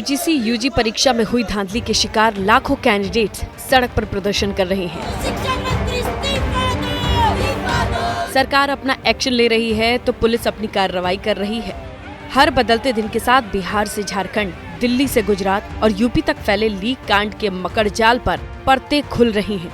UGC UG परीक्षा में हुई धांधली के शिकार लाखों कैंडिडेट्स सड़क पर प्रदर्शन कर रहे हैं। सरकार अपना एक्शन ले रही है तो पुलिस अपनी कार्रवाई कर रही है। हर बदलते दिन के साथ बिहार से झारखंड, दिल्ली से गुजरात और यूपी तक फैले लीक कांड के मकड़जाल पर परतें खुल रही हैं।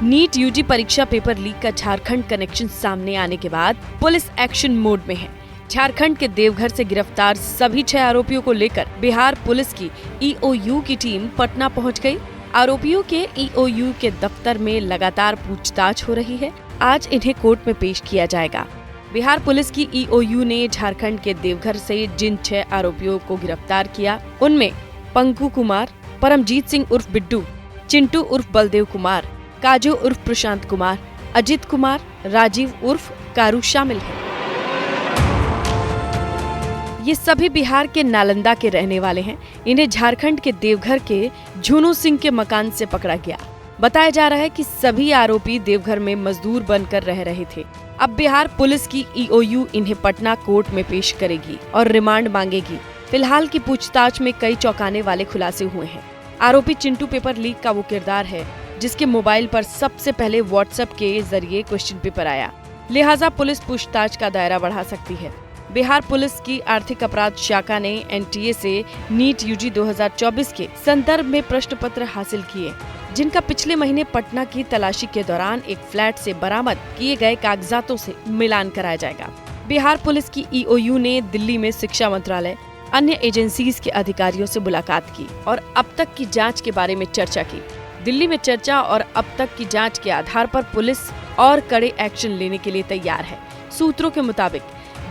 नीट यूजी परीक्षा पेपर लीक का झारखंड कनेक्शन सामने आने के बाद पुलिस एक्शन मोड में है। झारखंड के देवघर से गिरफ्तार सभी 6 आरोपियों को लेकर बिहार पुलिस की ईओयू की टीम पटना पहुंच गई। आरोपियों के ईओयू के दफ्तर में लगातार पूछताछ हो रही है। आज इन्हें कोर्ट में पेश किया जाएगा। बिहार पुलिस की ईओयू ने झारखंड के देवघर से जिन 6 आरोपियों को गिरफ्तार किया, उनमें पंकु कुमार, परमजीत सिंह उर्फ बिट्टू, चिंटू उर्फ बलदेव कुमार, काजू उर्फ प्रशांत कुमार, अजित कुमार, राजीव उर्फ कारू शामिल है। ये सभी बिहार के नालंदा के रहने वाले हैं। इन्हें झारखंड के देवघर के झुनू सिंह के मकान से पकड़ा गया। बताया जा रहा है कि सभी आरोपी देवघर में मजदूर बनकर रह रहे थे। अब बिहार पुलिस की ईओयू इन्हें पटना कोर्ट में पेश करेगी और रिमांड मांगेगी। फिलहाल की पूछताछ में कई चौंकाने वाले खुलासे हुए हैं। आरोपी चिंटू पेपर लीक का वो किरदार है जिसके मोबाइल पर सबसे पहले व्हाट्सएप के जरिए क्वेश्चन पेपर आया। लिहाजा पुलिस पूछताछ का दायरा बढ़ा सकती है। बिहार पुलिस की आर्थिक अपराध शाखा ने एनटीए से नीट यूजी 2024 के संदर्भ में प्रश्न पत्र हासिल किए, जिनका पिछले महीने पटना की तलाशी के दौरान एक फ्लैट से बरामद किए गए कागजातों से मिलान कराया जाएगा। बिहार पुलिस की ईओयू ने दिल्ली में शिक्षा मंत्रालय, अन्य एजेंसीज के अधिकारियों से मुलाकात की और अब तक की जांच के बारे में चर्चा की। दिल्ली में चर्चा और अब तक की जांच के आधार पर पुलिस और कड़े एक्शन लेने के लिए तैयार है। सूत्रों के मुताबिक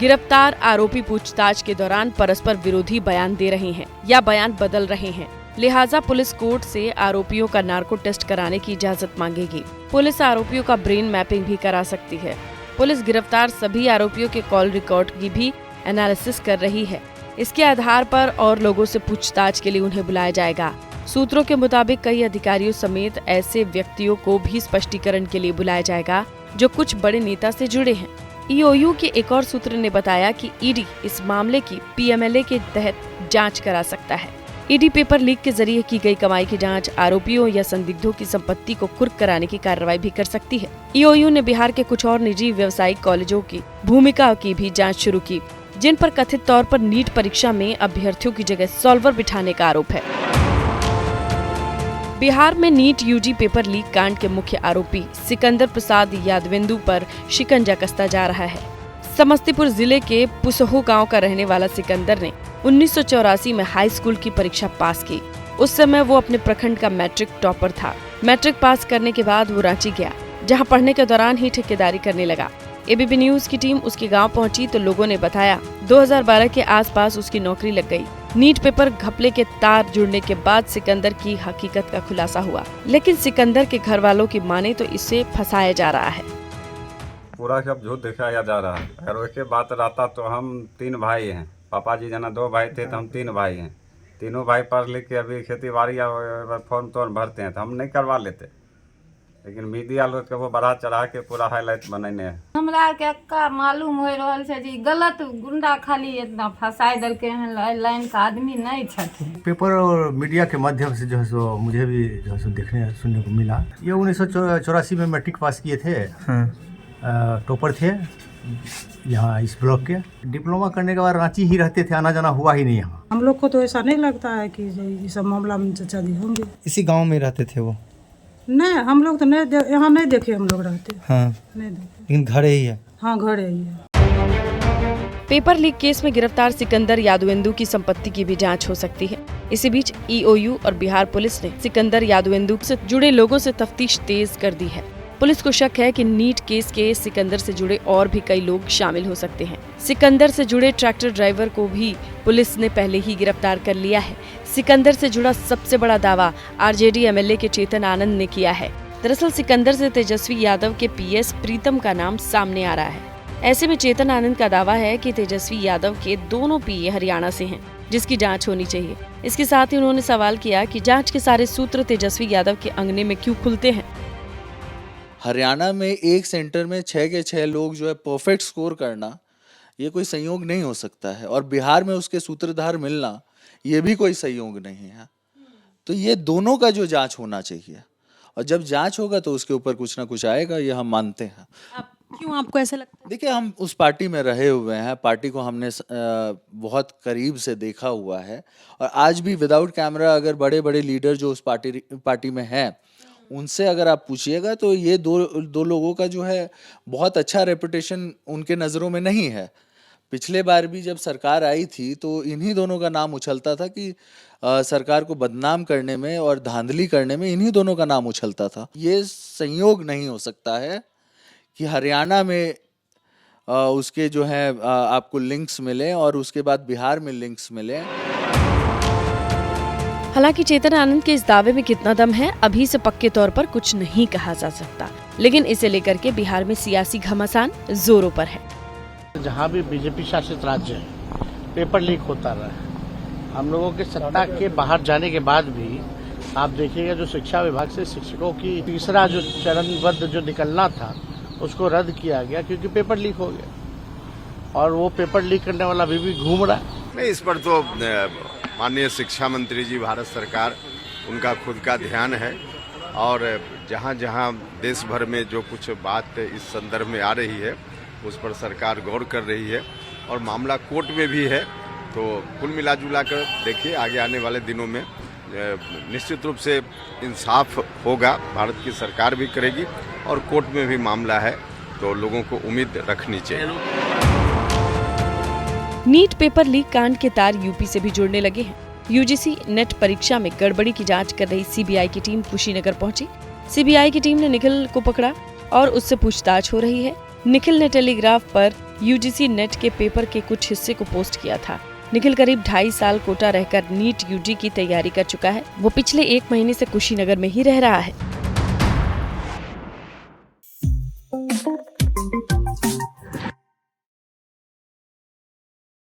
गिरफ्तार आरोपी पूछताछ के दौरान परस्पर विरोधी बयान दे रहे हैं या बयान बदल रहे हैं। लिहाजा पुलिस कोर्ट से आरोपियों का नार्को टेस्ट कराने की इजाजत मांगेगी। पुलिस आरोपियों का ब्रेन मैपिंग भी करा सकती है। पुलिस गिरफ्तार सभी आरोपियों के कॉल रिकॉर्ड की भी एनालिसिस कर रही है। इसके आधार पर और लोगों से पूछताछ के लिए उन्हें बुलाया जाएगा। सूत्रों के मुताबिक कई अधिकारियों समेत ऐसे व्यक्तियों को भी स्पष्टीकरण के लिए बुलाया जाएगा जो कुछ बड़े नेता से जुड़े हैं। ईओयू के एक और सूत्र ने बताया कि ईडी इस मामले की पीएमएलए के तहत जांच करा सकता है। ईडी पेपर लीक के जरिए की गई कमाई की जांच, आरोपियों या संदिग्धों की संपत्ति को कुर्क कराने की कार्रवाई भी कर सकती है। ईओयू ने बिहार के कुछ और निजी व्यावसायिक कॉलेजों की भूमिका की भी जांच शुरू की, जिन पर कथित तौर पर नीट परीक्षा में अभ्यर्थियों की जगह सॉल्वर बिठाने का आरोप है। बिहार में नीट यूजी पेपर लीक कांड के मुख्य आरोपी सिकंदर प्रसाद यादवेंदु पर शिकंजा कसता जा रहा है। समस्तीपुर जिले के पुसहो गांव का रहने वाला सिकंदर ने 1984 में हाई स्कूल की परीक्षा पास की। उस समय वो अपने प्रखंड का मैट्रिक टॉपर था। मैट्रिक पास करने के बाद वो रांची गया, जहां पढ़ने के दौरान ही ठेकेदारी करने लगा। एबीपी न्यूज की टीम उसके गांव पहुंची तो लोगों ने बताया 2012 के आसपास उसकी नौकरी लग गई। नीट पेपर घपले के तार जुड़ने के बाद सिकंदर की हकीकत का खुलासा हुआ, लेकिन सिकंदर के घर वालों की माने तो इसे फंसाया जा रहा है। पूरा सब झूठ दिखाया जा रहा है। अगर वैसे बात रहता तो हम 3 भाई हैं। पापा जी जना 2 भाई थे तो हम 3 भाई हैं। तीनों भाई पढ़ लिख के अभी खेती बाड़ी या फॉर्म तोर्म भरते हैं तो हम नहीं करवा लेते, लेकिन मीडिया लोग के वो बढ़ा चढ़ा के पूरा हाईलाइट बनने है। हमरा के का मालूम हो रहल छै जी गलत गुंडा खाली इतना फंसाई दल के लाइन का आदमी नहीं छथिन। पेपर और मीडिया के माध्यम से जो है सो मुझे भी जो है सो देखने सुनने को मिला। ये 1984 में मैट्रिक पास किए थे। टॉपर थे यहाँ इस ब्लॉक के। डिप्लोमा करने के बाद रांची ही रहते थे, आना जाना हुआ ही नहीं यहाँ। हम लोग को तो ऐसा नहीं लगता है कि ये सब मामला में चचा जी होंगे। इसी गांव में रहते थे वो? नहीं, हम लोग तो नहीं यहाँ नहीं देखे हम लोग रहते। हाँ, नहीं देखे। लेकिन घर ही है। हाँ, घर ही है। पेपर लीक केस में गिरफ्तार सिकंदर यादवेंदु की संपत्ति की भी जांच हो सकती है। इसी बीच ईओयू और बिहार पुलिस ने सिकंदर यादवेंदु से जुड़े लोगों से तफ्तीश तेज कर दी है। पुलिस को शक है कि नीट केस के सिकंदर से जुड़े और भी कई लोग शामिल हो सकते हैं। सिकंदर से जुड़े ट्रैक्टर ड्राइवर को भी पुलिस ने पहले ही गिरफ्तार कर लिया है। सिकंदर से जुड़ा सबसे बड़ा दावा आरजेडी एमएलए के चेतन आनंद ने किया है। दरअसल सिकंदर से तेजस्वी यादव के पीएस प्रीतम का नाम सामने आ रहा है। ऐसे में चेतन आनंद का दावा है कि तेजस्वी यादव के दोनों पीए हरियाणा से हैं, जिसकी जांच होनी चाहिए। इसके साथ ही उन्होंने सवाल किया कि जांच के सारे सूत्र तेजस्वी यादव के अंगने में क्यों खुलते हैं। हरियाणा में एक सेंटर में 6 के 6 लोग जो है परफेक्ट स्कोर करना, ये कोई संयोग नहीं हो सकता है। और बिहार में उसके सूत्रधार मिलना ये भी कोई संयोग नहीं है। तो ये दोनों का जो जांच होना चाहिए, और जब जांच होगा तो उसके ऊपर कुछ ना कुछ आएगा, ये हम मानते हैं। क्यों आपको ऐसा लगता है? देखिए, हम उस पार्टी में रहे हुए हैं, पार्टी को हमने बहुत करीब से देखा हुआ है, और आज भी विदाउट कैमरा अगर बड़े बड़े लीडर जो उस पार्टी में हैं उनसे अगर आप पूछिएगा तो ये दो लोगों का जो है बहुत अच्छा रेपुटेशन उनके नज़रों में नहीं है। पिछले बार भी जब सरकार आई थी तो इन्हीं दोनों का नाम उछलता था कि सरकार को बदनाम करने में और धांधली करने में इन्हीं दोनों का नाम उछलता था। ये संयोग नहीं हो सकता है कि हरियाणा में उसके जो है आपको लिंक्स मिले और उसके बाद बिहार में लिंक्स मिले। हालांकि चेतन आनंद के इस दावे में कितना दम है अभी से पक्के तौर पर कुछ नहीं कहा जा सकता, लेकिन इसे लेकर के बिहार में सियासी घमासान जोरों पर है। जहाँ भी बीजेपी शासित राज्य है पेपर लीक होता रहा है। हम लोगों के सत्ता के बाहर जाने के बाद भी आप देखिएगा जो शिक्षा विभाग से शिक्षकों की तीसरा जो चरणबद्ध जो निकलना था उसको रद्द किया गया क्योंकि पेपर लीक हो गया, और वो पेपर लीक करने वाला अभी भी घूम रहा है। नहीं, इस पर तो माननीय शिक्षा मंत्री जी, भारत सरकार, उनका खुद का ध्यान है, और जहाँ जहाँ देश भर में जो कुछ बात इस संदर्भ में आ रही है उस पर सरकार गौर कर रही है, और मामला कोर्ट में भी है। तो कुल मिला जुला कर देखिए आगे आने वाले दिनों में निश्चित रूप से इंसाफ होगा, भारत की सरकार भी करेगी, और कोर्ट में भी मामला है तो लोगों को उम्मीद रखनी चाहिए। नीट पेपर लीक कांड के तार यूपी से भी जुड़ने लगे हैं। यूजीसी नेट परीक्षा में गड़बड़ी की जांच कर रही सीबीआई की टीम कुशीनगर पहुंची। सीबीआई की टीम ने निखिल को पकड़ा और उससे पूछताछ हो रही है। निखिल ने टेलीग्राफ पर यूजीसी नेट के पेपर के कुछ हिस्से को पोस्ट किया था। निखिल करीब 2.5 साल कोटा रहकर नीट यूजी की तैयारी कर चुका है। वो पिछले 1 महीने से कुशीनगर में ही रह रहा है।